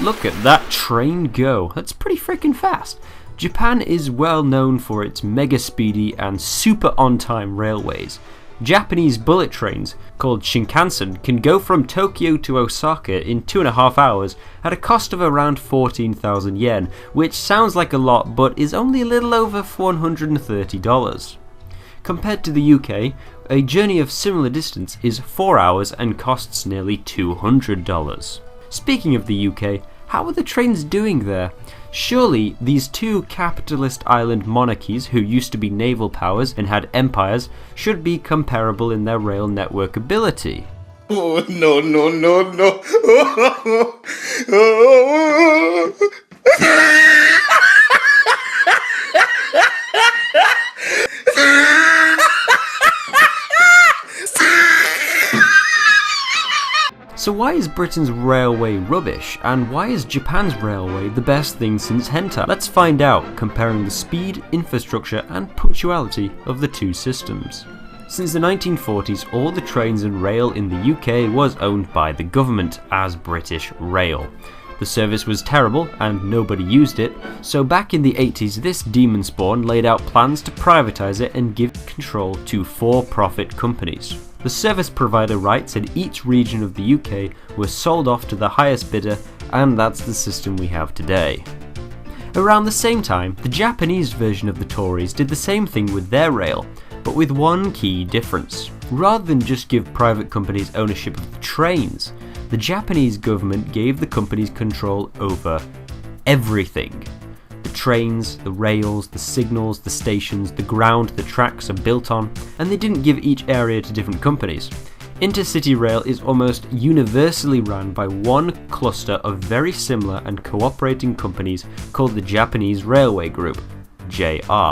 Look at that train go. That's pretty freaking fast. Japan is well known for its mega speedy and super on-time railways. Japanese bullet trains, called Shinkansen, can go from Tokyo to Osaka in 2.5 hours at a cost of around 14,000 yen, which sounds like a lot but is only a little over $130. Compared to the UK, a journey of similar distance is 4 hours and costs nearly $200. Speaking of the UK, how are the trains doing there? Surely these two capitalist island monarchies who used to be naval powers and had empires should be comparable in their rail network ability. Oh, no, no, no, no. So why is Britain's railway rubbish, and why is Japan's railway the best thing since hentai? Let's find out, comparing the speed, infrastructure and punctuality of the two systems. Since the 1940s, all the trains and rail in the UK was owned by the government as British Rail. The service was terrible and nobody used it, so back in the 80s this demon spawn laid out plans to privatise it and give control to for-profit companies. The service provider rights in each region of the UK were sold off to the highest bidder, and that's the system we have today. Around the same time, the Japanese version of the Tories did the same thing with their rail, but with one key difference. Rather than just give private companies ownership of the trains, the Japanese government gave the companies control over everything. The trains, the rails, the signals, the stations, the ground the tracks are built on, and they didn't give each area to different companies. Intercity rail is almost universally run by one cluster of very similar and cooperating companies called the Japanese Railway Group, JR.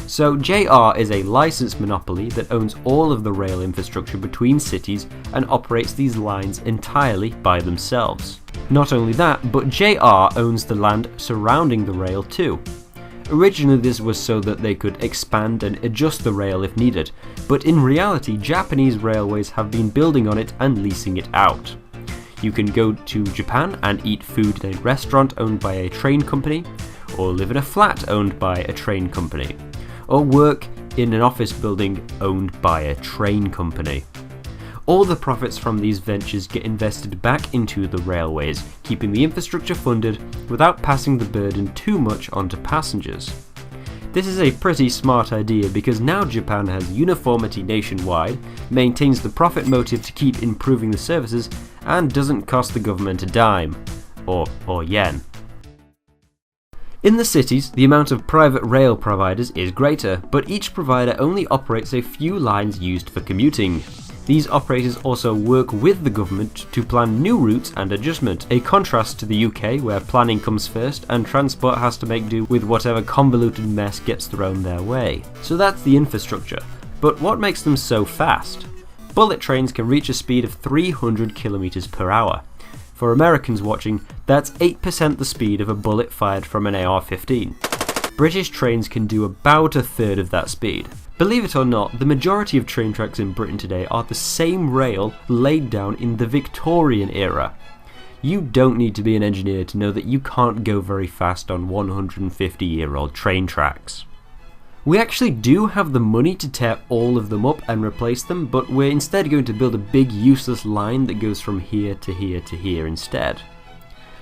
So JR is a licensed monopoly that owns all of the rail infrastructure between cities and operates these lines entirely by themselves. Not only that, but JR owns the land surrounding the rail too. Originally this was so that they could expand and adjust the rail if needed, but in reality Japanese railways have been building on it and leasing it out. You can go to Japan and eat food in a restaurant owned by a train company, or live in a flat owned by a train company, or work in an office building owned by a train company. All the profits from these ventures get invested back into the railways, keeping the infrastructure funded without passing the burden too much onto passengers. This is a pretty smart idea because now Japan has uniformity nationwide, maintains the profit motive to keep improving the services, and doesn't cost the government a dime. Or yen. In the cities, the amount of private rail providers is greater, but each provider only operates a few lines used for commuting. These operators also work with the government to plan new routes and adjustment, a contrast to the UK where planning comes first and transport has to make do with whatever convoluted mess gets thrown their way. So that's the infrastructure. But what makes them so fast? Bullet trains can reach a speed of 300 km per hour. For Americans watching, that's 8% the speed of a bullet fired from an AR-15. British trains can do about a third of that speed. Believe it or not, the majority of train tracks in Britain today are the same rail laid down in the Victorian era. You don't need to be an engineer to know that you can't go very fast on 150-year-old train tracks. We actually do have the money to tear all of them up and replace them, but we're instead going to build a big useless line that goes from here to here to here instead.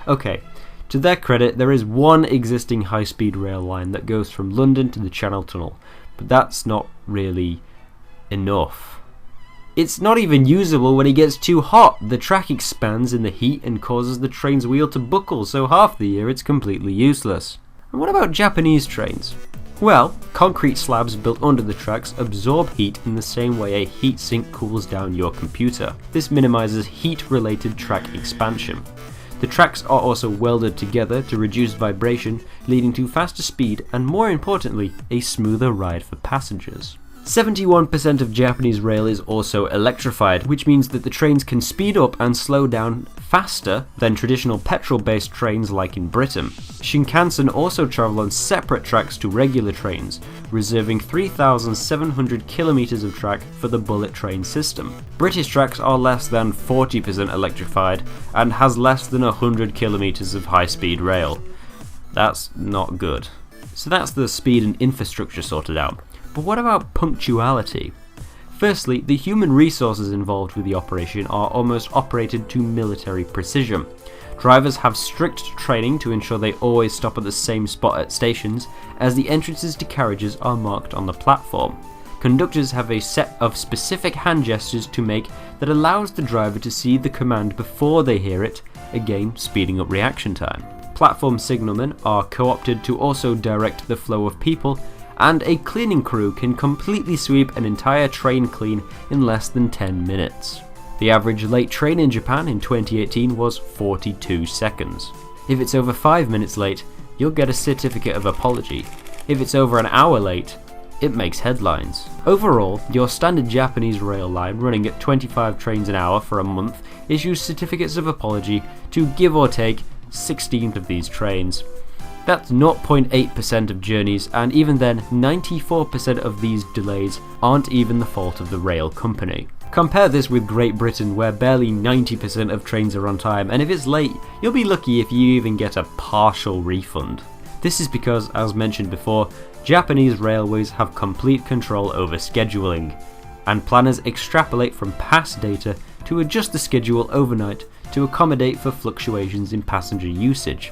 Okay, to their credit, there is one existing high-speed rail line that goes from London to the Channel Tunnel, but that's not really enough. It's not even usable when it gets too hot. The track expands in the heat and causes the train's wheel to buckle, so half the year it's completely useless. And what about Japanese trains? Well, concrete slabs built under the tracks absorb heat in the same way a heatsink cools down your computer. This minimises heat-related track expansion. The tracks are also welded together to reduce vibration, leading to faster speed and, more importantly, a smoother ride for passengers. 71% of Japanese rail is also electrified, which means that the trains can speed up and slow down faster than traditional petrol-based trains like in Britain. Shinkansen also travel on separate tracks to regular trains, reserving 3,700 kilometers of track for the bullet train system. British tracks are less than 40% electrified and has less than 100 kilometers of high-speed rail. That's not good. So that's the speed and infrastructure sorted out. But what about punctuality? Firstly, the human resources involved with the operation are almost operated to military precision. Drivers have strict training to ensure they always stop at the same spot at stations, as the entrances to carriages are marked on the platform. Conductors have a set of specific hand gestures to make that allows the driver to see the command before they hear it, again speeding up reaction time. Platform signalmen are co-opted to also direct the flow of people, and a cleaning crew can completely sweep an entire train clean in less than 10 minutes. The average late train in Japan in 2018 was 42 seconds. If it's over 5 minutes late, you'll get a certificate of apology. If it's over an hour late, it makes headlines. Overall, your standard Japanese rail line running at 25 trains an hour for a month issues certificates of apology to give or take 16 of these trains. That's 0.8% of journeys, and even then 94% of these delays aren't even the fault of the rail company. Compare this with Great Britain, where barely 90% of trains are on time, and if it's late, you'll be lucky if you even get a partial refund. This is because, as mentioned before, Japanese railways have complete control over scheduling, and planners extrapolate from past data to adjust the schedule overnight to accommodate for fluctuations in passenger usage.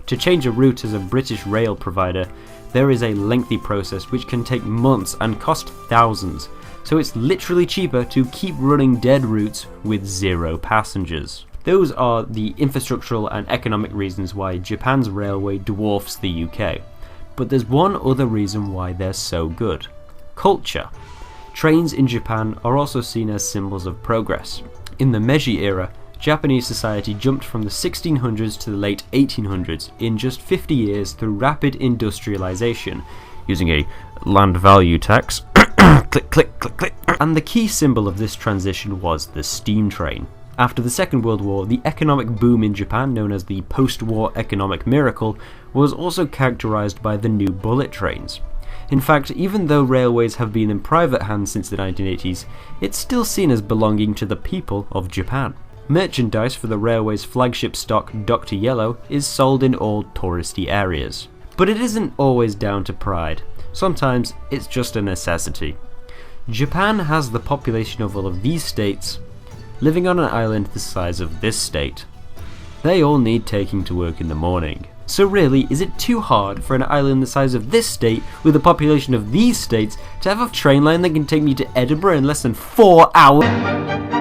To change a route as a British rail provider, there is a lengthy process which can take months and cost thousands, so it's literally cheaper to keep running dead routes with zero passengers. Those are the infrastructural and economic reasons why Japan's railway dwarfs the UK. But there's one other reason why they're so good: culture. Trains in Japan are also seen as symbols of progress. In the Meiji era, Japanese society jumped from the 1600s to the late 1800s in just 50 years through rapid industrialization, using a land value tax, click, click, click, click. And the key symbol of this transition was the steam train. After the Second World War, the economic boom in Japan, known as the post-war economic miracle, was also characterized by the new bullet trains. In fact, even though railways have been in private hands since the 1980s, it's still seen as belonging to the people of Japan. Merchandise for the railway's flagship stock, Dr. Yellow, is sold in all touristy areas. But it isn't always down to pride. Sometimes it's just a necessity. Japan has the population of all of these states, living on an island the size of this state. They all need taking to work in the morning. So really, is it too hard for an island the size of this state, with a population of these states, to have a train line that can take me to Edinburgh in less than 4 hours?